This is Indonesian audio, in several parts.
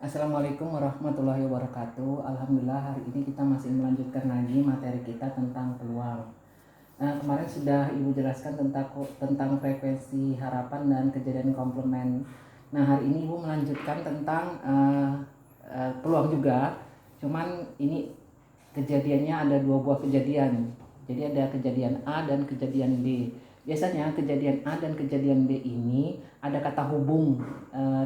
Assalamualaikum warahmatullahi wabarakatuh. Alhamdulillah hari ini kita masih melanjutkan lagi materi kita tentang peluang. Kemarin sudah Ibu jelaskan tentang frekuensi harapan dan kejadian komplement. Nah, hari ini Ibu melanjutkan tentang peluang juga. Cuman ini kejadiannya ada dua buah kejadian. Jadi ada kejadian A dan kejadian B. Biasanya kejadian A dan kejadian B ini ada kata hubung.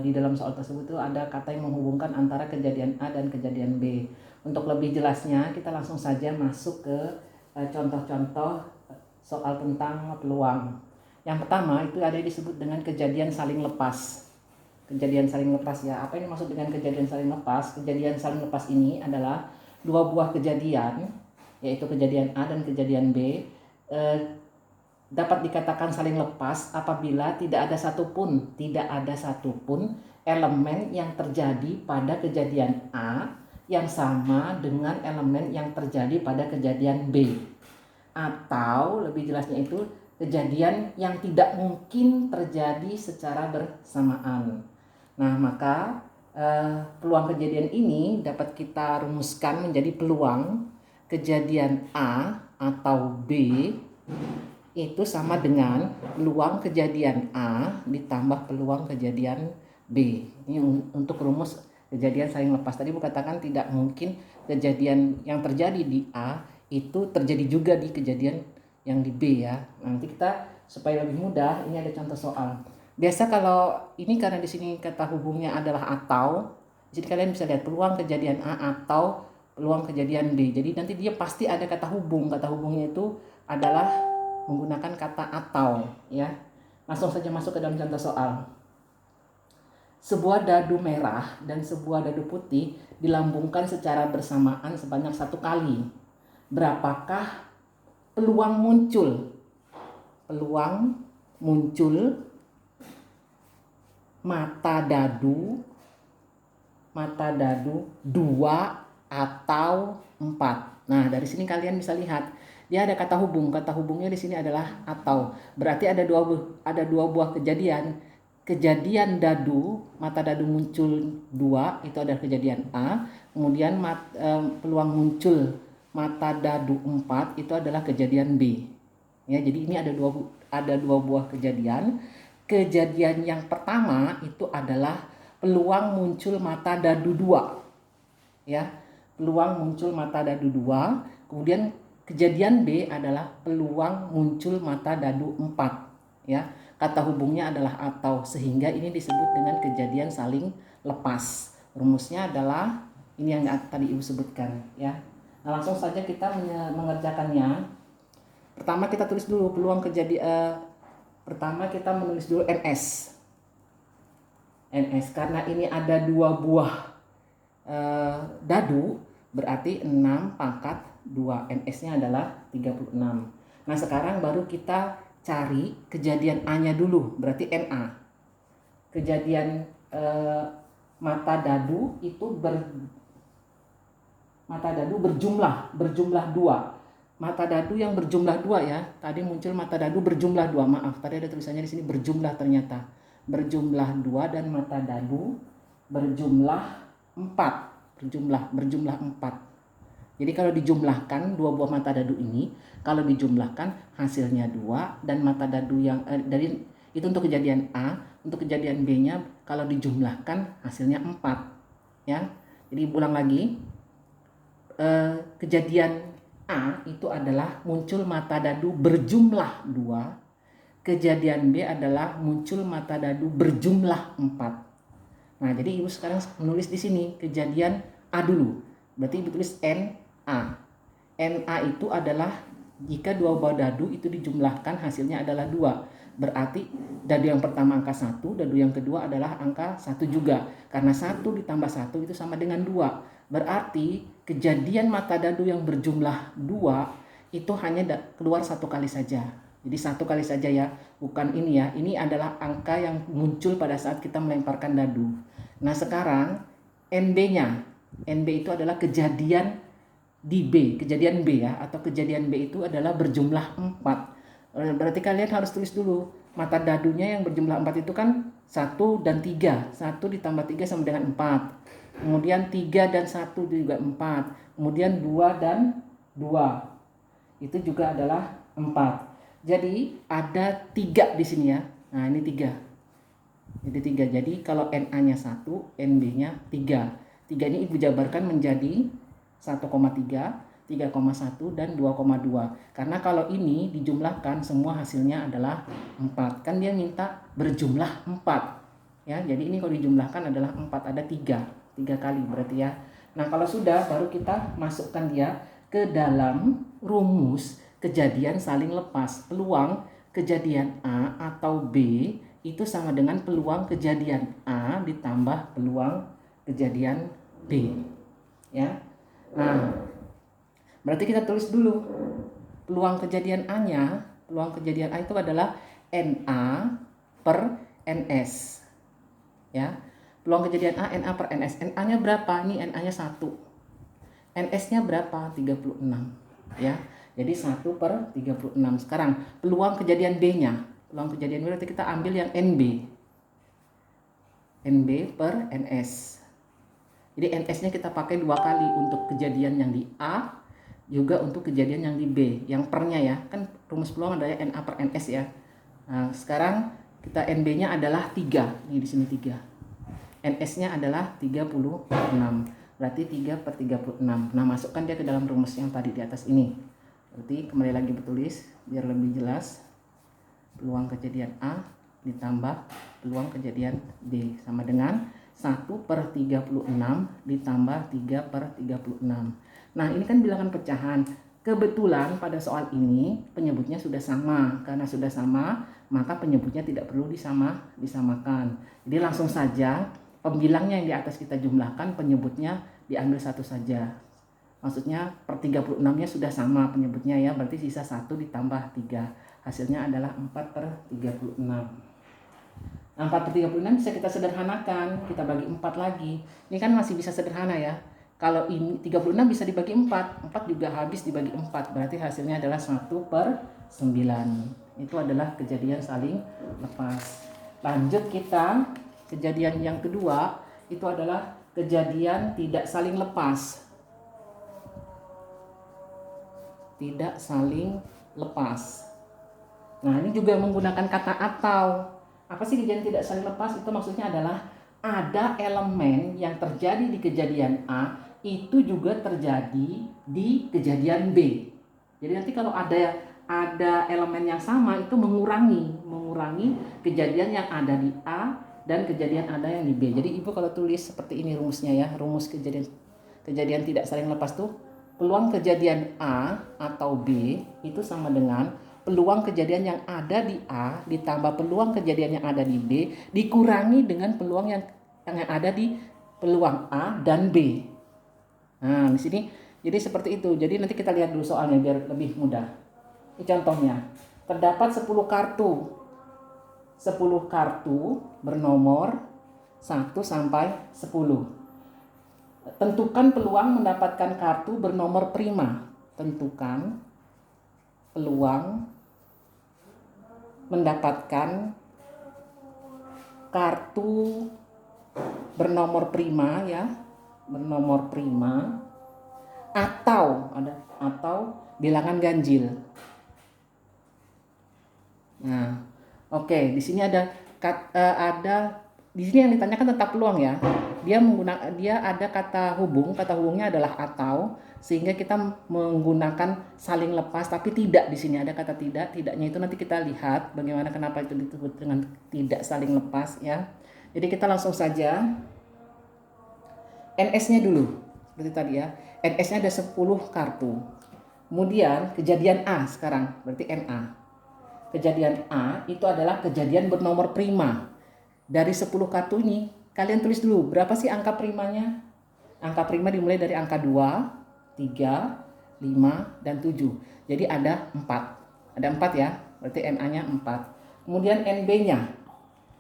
Di dalam soal tersebut tuh ada kata yang menghubungkan antara kejadian A dan kejadian B. Untuk lebih jelasnya kita langsung saja masuk ke contoh-contoh soal tentang peluang. Yang pertama itu ada yang disebut dengan kejadian saling lepas. Kejadian saling lepas ya. Apa yang dimaksud dengan kejadian saling lepas? Kejadian saling lepas ini adalah dua buah kejadian, yaitu kejadian A dan kejadian B, dapat dikatakan saling lepas apabila tidak ada satupun elemen yang terjadi pada kejadian A yang sama dengan elemen yang terjadi pada kejadian B, atau lebih jelasnya itu kejadian yang tidak mungkin terjadi secara bersamaan. Nah, maka peluang kejadian ini dapat kita rumuskan menjadi peluang kejadian A atau B itu sama dengan peluang kejadian A ditambah peluang kejadian B. Ini untuk rumus kejadian saling lepas. Tadi Bu katakan tidak mungkin kejadian yang terjadi di A itu terjadi juga di kejadian yang di B ya. Nanti kita supaya lebih mudah, ini ada contoh soal. Biasa kalau ini karena di sini kata hubungnya adalah atau, jadi kalian bisa lihat peluang kejadian A atau peluang kejadian B. Jadi nanti dia pasti ada kata hubung. Kata hubungnya itu adalah menggunakan kata atau ya. Langsung saja masuk ke dalam contoh soal. Sebuah dadu merah dan sebuah dadu putih dilambungkan secara bersamaan sebanyak 1 kali. Berapakah peluang muncul? Peluang muncul mata dadu 2 atau 4. Nah, dari sini kalian bisa lihat dia ada kata hubung. Kata hubungnya di sini adalah atau. Berarti ada dua buah kejadian. Kejadian dadu, mata dadu muncul 2 itu adalah kejadian A. Kemudian peluang muncul mata dadu 4 itu adalah kejadian B. Ya, jadi ini ada dua buah kejadian. Kejadian yang pertama itu adalah peluang muncul mata dadu 2. Ya, peluang muncul mata dadu 2. Kemudian kejadian B adalah peluang muncul mata dadu 4 ya. Kata hubungnya adalah atau, sehingga ini disebut dengan kejadian saling lepas. Rumusnya adalah ini yang tadi Ibu sebutkan ya. Nah, langsung saja kita mengerjakannya. Pertama kita tulis dulu peluang kejadian. Pertama kita menulis dulu NS karena ini ada dua buah dadu, berarti 6 pangkat 2, NS-nya adalah 36. Nah, sekarang baru kita cari kejadian A-nya dulu, berarti NA. Kejadian mata dadu itu berjumlah 2. Mata dadu yang berjumlah 2 ya. Tadi muncul mata dadu berjumlah 2. Maaf, tadi ada tulisannya di sini berjumlah ternyata. Berjumlah 2 dan mata dadu berjumlah 4. Berjumlah 4. Jadi kalau dijumlahkan dua buah mata dadu ini, kalau dijumlahkan hasilnya 2 dan mata dadu yang dari itu untuk kejadian A, untuk kejadian B-nya kalau dijumlahkan hasilnya 4 ya. Jadi ulang lagi. Kejadian A itu adalah muncul mata dadu berjumlah 2. Kejadian B adalah muncul mata dadu berjumlah 4. Nah, jadi Ibu sekarang menulis di sini kejadian A dulu. Berarti Ibu tulis NA. NA itu adalah jika dua buah dadu itu dijumlahkan hasilnya adalah 2. Berarti dadu yang pertama angka 1, dadu yang kedua adalah angka 1 juga. Karena 1 ditambah 1 itu sama dengan 2. Berarti kejadian mata dadu yang berjumlah 2 itu hanya keluar 1 kali saja. Jadi 1 kali saja ya, bukan ini ya. Ini adalah angka yang muncul pada saat kita melemparkan dadu. Nah, sekarang NB-nya. NB itu adalah kejadian di B, kejadian B ya, atau kejadian B itu adalah berjumlah 4. Berarti kalian harus tulis dulu mata dadunya yang berjumlah 4 itu kan 1 dan 3. 1 ditambah 3 sama dengan 4. Kemudian 3 dan 1 juga 4. Kemudian 2 dan 2. Itu juga adalah 4. Jadi ada 3 di sini ya. Nah, ini 3. Jadi 3. Jadi kalau NA-nya 1, NB-nya 3. 3 ini Ibu jabarkan menjadi 1,3, 3,1 dan 2,2. Karena kalau ini dijumlahkan semua hasilnya adalah 4. Kan dia minta berjumlah 4. Ya, jadi ini kalau dijumlahkan adalah 4, ada 3 kali berarti ya. Nah, kalau sudah baru kita masukkan dia ke dalam rumus kejadian saling lepas. Peluang kejadian A atau B itu sama dengan peluang kejadian A ditambah peluang kejadian B. Ya. Nah, berarti kita tulis dulu peluang kejadian A-nya. Peluang kejadian A itu adalah NA per NS. Ya. Peluang kejadian A NA per NS. NA-nya berapa? Ini NA-nya 1. NS-nya berapa? 36. Ya. Jadi 1 per 36. Sekarang peluang kejadian B-nya. Peluang kejadian B berarti kita ambil yang NB. NB per NS. Jadi NS-nya kita pakai 2 kali untuk kejadian yang di A, juga untuk kejadian yang di B. Yang pernya ya, kan rumus peluang adalah NA per NS ya. Nah, sekarang kita NB-nya adalah 3. Ini di sini 3. NS-nya adalah 36. Berarti 3 per 36. Nah, masukkan dia ke dalam rumus yang tadi di atas ini. Berarti kembali lagi bertulis biar lebih jelas. Peluang kejadian A ditambah peluang kejadian B sama dengan 1 per 36 ditambah 3 per 36. Nah, ini kan bilangan pecahan. Kebetulan pada soal ini penyebutnya sudah sama. Karena sudah sama, maka penyebutnya tidak perlu disamakan. Jadi langsung saja pembilangnya yang di atas kita jumlahkan, penyebutnya diambil satu saja. Maksudnya per 36-nya sudah sama penyebutnya ya, berarti sisa 1 ditambah 3. Hasilnya adalah 4 per 36. Nah, 4 per 36 bisa kita sederhanakan, kita bagi 4 lagi. Ini kan masih bisa sederhana ya. Kalau ini 36 bisa dibagi 4, 4 juga habis dibagi 4, berarti hasilnya adalah 1 per 9. Itu adalah kejadian saling lepas. Lanjut kita, kejadian yang kedua itu adalah kejadian tidak saling lepas. Tidak saling lepas. Nah, ini juga menggunakan kata atau. Apa sih kejadian tidak saling lepas? Itu maksudnya adalah ada elemen yang terjadi di kejadian A itu juga terjadi di kejadian B. Jadi nanti kalau ada elemen yang sama itu mengurangi kejadian yang ada di A dan kejadian ada yang di B. Jadi Ibu kalau tulis seperti ini rumusnya ya, rumus kejadian tidak saling lepas tuh, peluang kejadian A atau B itu sama dengan peluang kejadian yang ada di A ditambah peluang kejadian yang ada di B dikurangi dengan peluang yang ada di peluang A dan B. Nah, di sini jadi seperti itu. Jadi nanti kita lihat dulu soalnya biar lebih mudah. Ini contohnya. Terdapat 10 kartu. 10 kartu bernomor 1 sampai 10. Tentukan peluang mendapatkan kartu bernomor prima. Tentukan peluang mendapatkan kartu bernomor prima ya, bernomor prima atau bilangan ganjil. Nah, oke, di sini ada di sini yang ditanyakan tentang peluang ya. Dia ada kata hubungnya adalah atau, sehingga kita menggunakan saling lepas, tapi tidak di sini ada kata tidaknya itu nanti kita lihat bagaimana kenapa itu disebut dengan tidak saling lepas ya. Jadi kita langsung saja NS-nya dulu seperti tadi ya. NS-nya ada 10 kartu. Kemudian kejadian A sekarang berarti NA. Kejadian A itu adalah kejadian bernomor prima. Dari 10 kartu ini kalian tulis dulu berapa sih angka primanya. Angka prima dimulai dari angka 2, 3, 5, dan 7. Jadi ada 4. Ada 4 ya, berarti NA-nya 4. Kemudian NB-nya.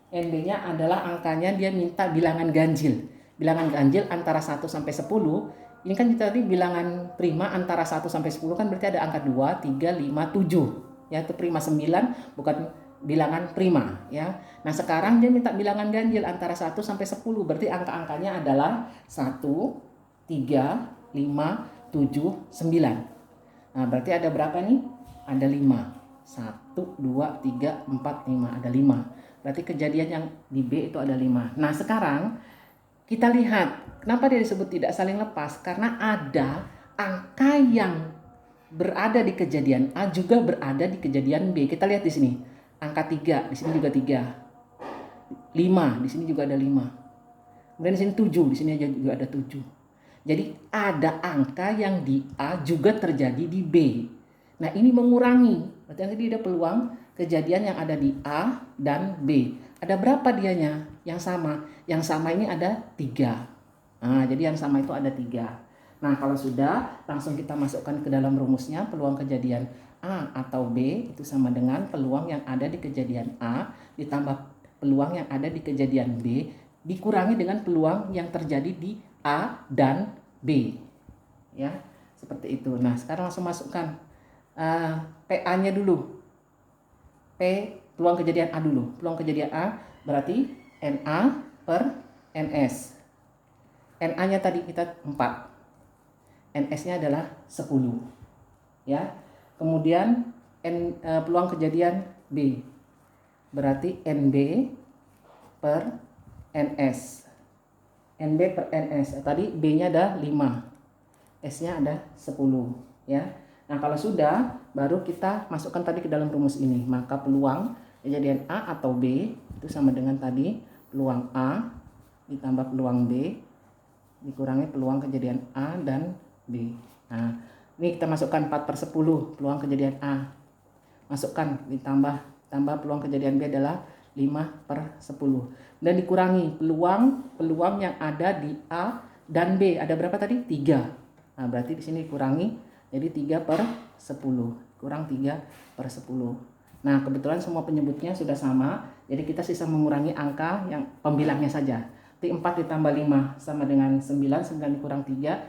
NB-nya adalah angkanya dia minta bilangan ganjil. Bilangan ganjil antara 1 sampai 10. Ini kan tadi bilangan prima antara 1 sampai 10 kan berarti ada angka 2, 3, 5, 7. Ya, itu prima 9 bukan bilangan prima ya. Nah, sekarang dia minta bilangan ganjil antara 1 sampai 10. Berarti angka-angkanya adalah 1, 3, 5, 7, 9. Nah, berarti ada berapa nih? Ada 5. 1, 2, 3, 4, 5. Ada 5. Berarti kejadian yang di B itu ada 5. Nah, sekarang kita lihat kenapa dia disebut tidak saling lepas. Karena ada angka yang berada di kejadian A juga berada di kejadian B. Kita lihat di sini. Angka 3, di sini juga 3. 5, di sini juga ada 5. Kemudian di sini 7, di sini juga ada 7. Jadi ada angka yang di A juga terjadi di B. Nah, ini mengurangi. Berarti nanti ada peluang kejadian yang ada di A dan B. Ada berapa dianya? Yang sama. Yang sama ini ada 3. Nah, jadi yang sama itu ada 3. Nah, kalau sudah, langsung kita masukkan ke dalam rumusnya. Peluang kejadian A atau B itu sama dengan peluang yang ada di kejadian A ditambah peluang yang ada di kejadian B dikurangi dengan peluang yang terjadi di A dan B. Ya, seperti itu. Nah, sekarang langsung masukkan PA-nya dulu. P, peluang kejadian A dulu. Peluang kejadian A berarti NA per NS. NA-nya tadi kita 4. NS-nya adalah 10. Ya. Kemudian peluang kejadian B. Berarti NB per NS. NB per NS. Tadi B-nya ada 5. S-nya ada 10, ya. Nah, kalau sudah, baru kita masukkan tadi ke dalam rumus ini. Maka peluang kejadian A atau B itu sama dengan tadi peluang A ditambah peluang B dikurangi peluang kejadian A dan B. Nah, ini kita masukkan 4/10 peluang kejadian A. Masukkan ditambah peluang kejadian B adalah 5/10. Dan dikurangi peluang yang ada di A dan B. Ada berapa tadi? 3. Nah, berarti di sini dikurangi jadi 3/10. Kurang 3/10. Nah, kebetulan semua penyebutnya sudah sama. Jadi kita sisa mengurangi angka yang pembilangnya saja. 4 ditambah 5 sama dengan 9. 9 dikurang 3.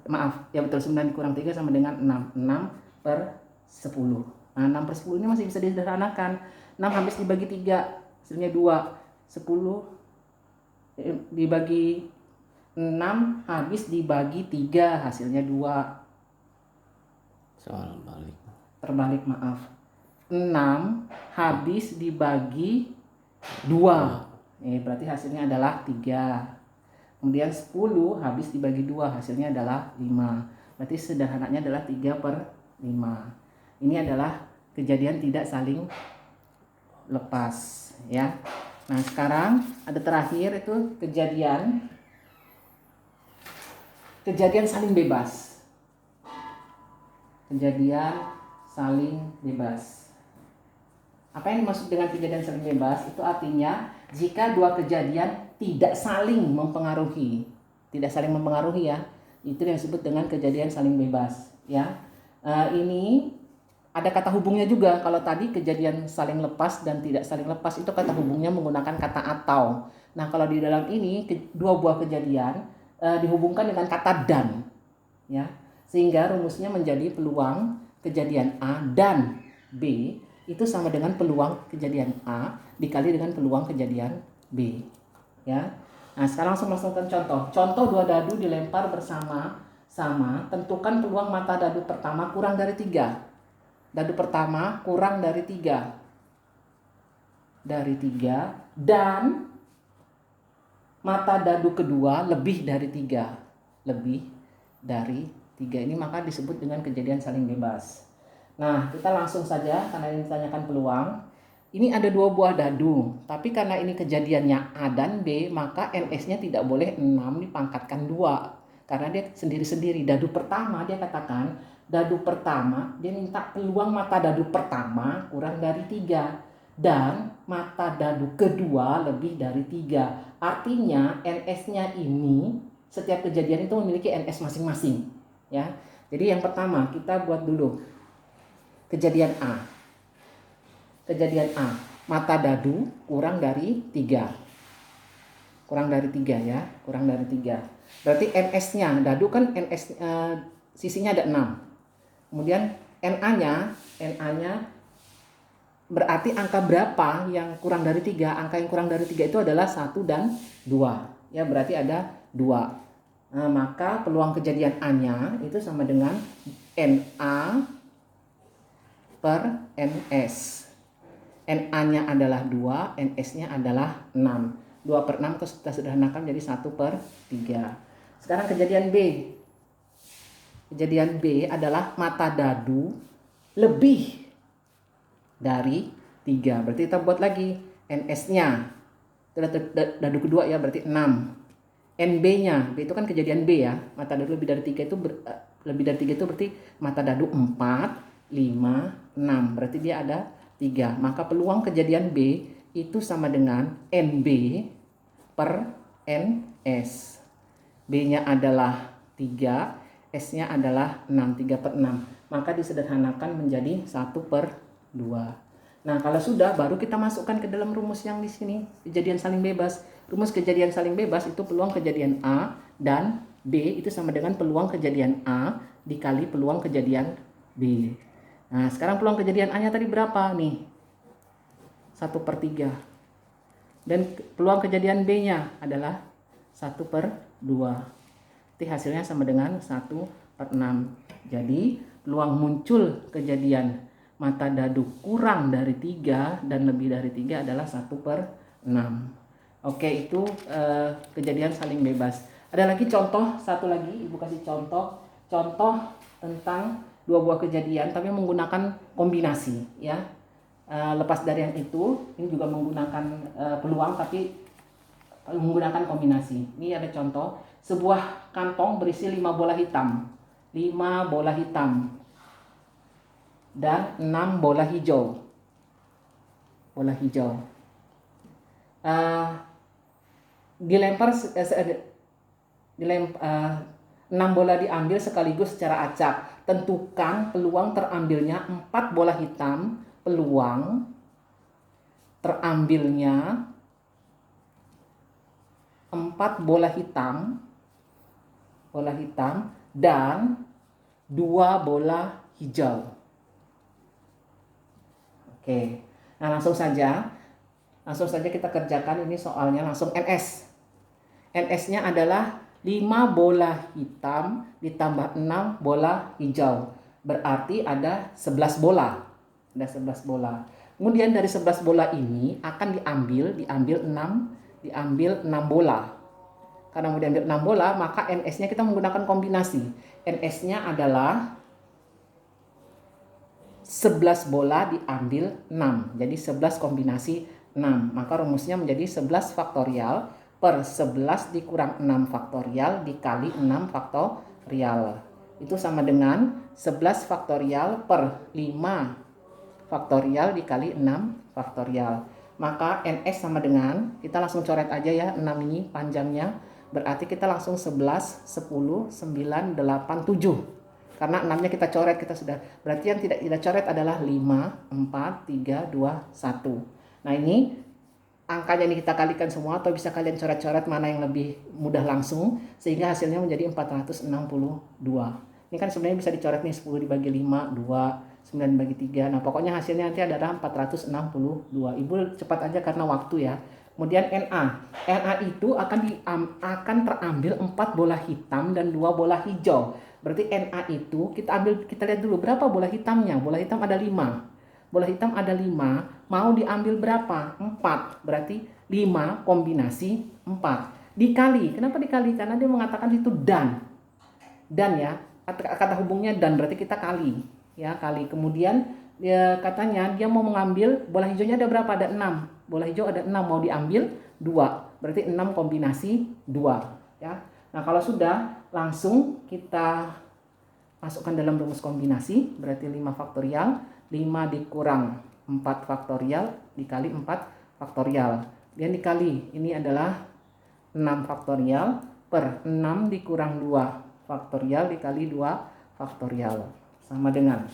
Maaf, ya betul, 9 dikurang 3 sama dengan 6. 6/10. Nah, 6/10 ini masih bisa disederhanakan. 6 habis dibagi 3, hasilnya 2. 10 dibagi 6 habis dibagi 3, hasilnya 2. Soal balik. Terbalik, maaf. 6 habis dibagi 2. Berarti hasilnya adalah 3. Kemudian 10 habis dibagi 2, hasilnya adalah 5. Berarti sederhananya adalah 3/5. Ini adalah kejadian tidak saling lepas, ya. Nah, sekarang ada terakhir itu kejadian saling bebas. Kejadian saling bebas. Apa yang dimaksud dengan kejadian saling bebas? Itu artinya jika dua kejadian tidak saling mempengaruhi. Tidak saling mempengaruhi, ya. Itu yang disebut dengan kejadian saling bebas, ya. Ini ada kata hubungnya juga. Kalau tadi kejadian saling lepas dan tidak saling lepas itu kata hubungnya menggunakan kata atau. Nah, kalau di dalam ini dua buah kejadian dihubungkan dengan kata dan, ya. Sehingga rumusnya menjadi peluang kejadian A dan B itu sama dengan peluang kejadian A dikali dengan peluang kejadian B, ya. Nah, sekarang langsung masukkan contoh. Contoh dua dadu dilempar bersama-sama, tentukan peluang mata dadu pertama kurang dari 3. Dadu pertama kurang dari 3. Dan mata dadu kedua lebih dari 3. Lebih dari 3 ini maka disebut dengan kejadian saling bebas. Nah, kita langsung saja karena ini ditanyakan peluang. Ini ada 2 buah dadu, tapi karena ini kejadiannya A dan B, maka NS-nya tidak boleh 6 dipangkatkan 2. Karena dia sendiri-sendiri. Dadu pertama dia katakan, dadu pertama dia minta peluang mata dadu pertama kurang dari 3 dan mata dadu kedua lebih dari 3. Artinya NS-nya ini setiap kejadian itu memiliki NS masing-masing, ya. Jadi yang pertama kita buat dulu kejadian A. Kejadian A, mata dadu kurang dari 3. Kurang dari 3, ya, kurang dari 3. Berarti NS-nya, dadu kan NS sisinya ada 6. Kemudian NA-nya berarti angka berapa yang kurang dari 3? Angka yang kurang dari 3 itu adalah 1 dan 2. Ya, berarti ada 2. Nah, maka peluang kejadian A-nya itu sama dengan NA per NS. NA-nya adalah 2, NS-nya adalah 6. 2 per 6 kita sederhanakan jadi 1 per 3. Sekarang kejadian B. Kejadian B adalah mata dadu lebih dari 3. Berarti kita buat lagi NS-nya. Itu dadu kedua ya, berarti 6. NB-nya, B itu kan kejadian B ya. Mata dadu lebih dari 3 itu lebih dari 3 itu berarti mata dadu 4, 5, 6. Berarti dia ada 3. Maka peluang kejadian B itu sama dengan NB per NS. B-nya adalah 3, S-nya adalah 6, 3 per 6. Maka disederhanakan menjadi 1 per 2. Nah, kalau sudah baru kita masukkan ke dalam rumus yang di sini, kejadian saling bebas. Rumus kejadian saling bebas itu peluang kejadian A dan B itu sama dengan peluang kejadian A dikali peluang kejadian B. Nah, sekarang peluang kejadian A-nya tadi berapa nih? 1 per 3. Dan peluang kejadian B-nya adalah 1 per 2. Jadi hasilnya sama dengan 1 per 6. Jadi peluang muncul kejadian mata dadu kurang dari 3 dan lebih dari 3 adalah 1 per 6. Oke, itu kejadian saling bebas. Ada lagi contoh, satu lagi Ibu kasih contoh tentang dua buah kejadian tapi menggunakan kombinasi ya. Lepas dari yang itu, ini juga menggunakan peluang tapi menggunakan kombinasi. Ini ada contoh, sebuah kantong berisi 5 bola hitam. 5 bola hitam dan 6 bola hijau. Bola hijau. Dilempar 6 bola diambil sekaligus secara acak. Tentukan peluang terambilnya 4 bola hitam. Peluang terambilnya 4 bola hitam dan 2 bola hijau. Oke. Nah, langsung saja kita kerjakan ini soalnya langsung NS. NS-nya adalah 5 bola hitam ditambah 6 bola hijau. Berarti ada 11 bola. Ada 11 bola. Kemudian dari 11 bola ini akan diambil 6 bola. Karena mau diambil 6 bola, maka NS-nya kita menggunakan kombinasi. NS-nya adalah 11 bola diambil 6. Jadi 11 kombinasi 6. Maka rumusnya menjadi 11 faktorial per 11 dikurang 6 faktorial dikali 6 faktorial. Itu sama dengan 11 faktorial per 5 faktorial dikali 6 faktorial. Maka NS sama dengan, kita langsung coret aja ya 6 ini panjangnya. Berarti kita langsung 11, 10, 9, 8, 7. Karena 6-nya kita coret, kita sudah. Berarti yang tidak kita coret adalah 5, 4, 3, 2, 1. Nah, ini angkanya ini kita kalikan semua atau bisa kalian coret-coret mana yang lebih mudah langsung sehingga hasilnya menjadi 462. Ini kan sebenarnya bisa dicoret nih 10 dibagi 5, 2, 9 dibagi 3. Nah, pokoknya hasilnya nanti adalah 462. Ibu cepat aja karena waktu ya. Kemudian NA. NA itu akan terambil 4 bola hitam dan 2 bola hijau. Berarti NA itu kita lihat dulu berapa bola hitamnya. Bola hitam ada 5. Bola hitam ada 5, mau diambil berapa? 4. Berarti 5 kombinasi 4. Dikali. Kenapa dikali? Karena dia mengatakan itu dan. Dan ya. Kata hubungnya dan berarti kita kali. Ya, kali. Kemudian katanya dia mau mengambil bola hijaunya ada berapa? Ada 6. Bola hijau ada 6, mau diambil 2. Berarti 6 kombinasi 2. Ya. Nah, kalau sudah langsung kita masukkan dalam rumus kombinasi. Berarti 5 faktorial. 5 dikurang 4 faktorial dikali 4 faktorial. Dan dikali, ini adalah 6 faktorial per 6 dikurang 2 faktorial dikali 2 faktorial. Sama dengan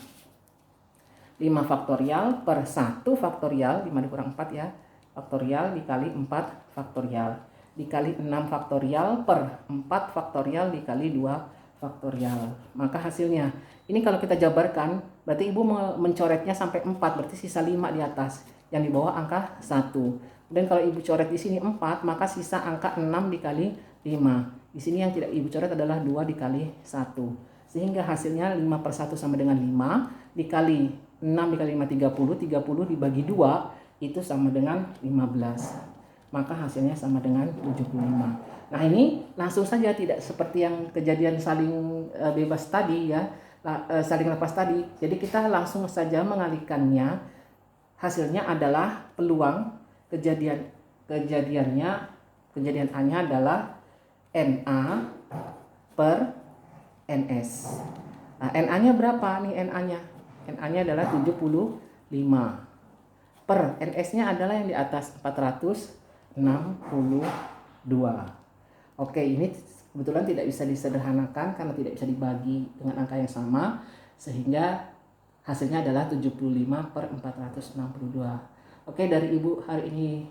5 faktorial per 1 faktorial, 5 dikurang 4 ya, faktorial dikali 4 faktorial. Dikali 6 faktorial per 4 faktorial dikali 2 faktorial. Maka hasilnya, ini kalau kita jabarkan, berarti Ibu mencoretnya sampai 4, berarti sisa 5 di atas, yang di bawah angka 1. Dan kalau Ibu coret di sini 4, maka sisa angka 6 dikali 5. Di sini yang tidak Ibu coret adalah 2 dikali 1. Sehingga hasilnya 5/1 sama dengan 5, dikali 6 dikali 5, 30, 30 dibagi 2, itu sama dengan 15. Maka hasilnya sama dengan 75. Nah ini langsung saja, tidak seperti yang kejadian saling bebas tadi ya, saling lepas tadi. Jadi kita langsung saja mengalihkannya. Hasilnya adalah peluang kejadian A-nya adalah NA per NS. Nah, NA-nya berapa nih NA-nya? NA-nya adalah 75. Per NS-nya adalah yang di atas 462. Oke, ini kebetulan tidak bisa disederhanakan karena tidak bisa dibagi dengan angka yang sama, sehingga hasilnya adalah 75/462. Oke, dari Ibu hari ini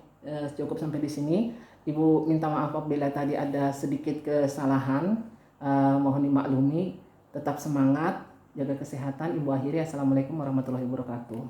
cukup sampai di sini. Ibu minta maaf apabila tadi ada sedikit kesalahan, mohon dimaklumi. Tetap semangat, jaga kesehatan. Ibu akhiri, assalamualaikum warahmatullahi wabarakatuh.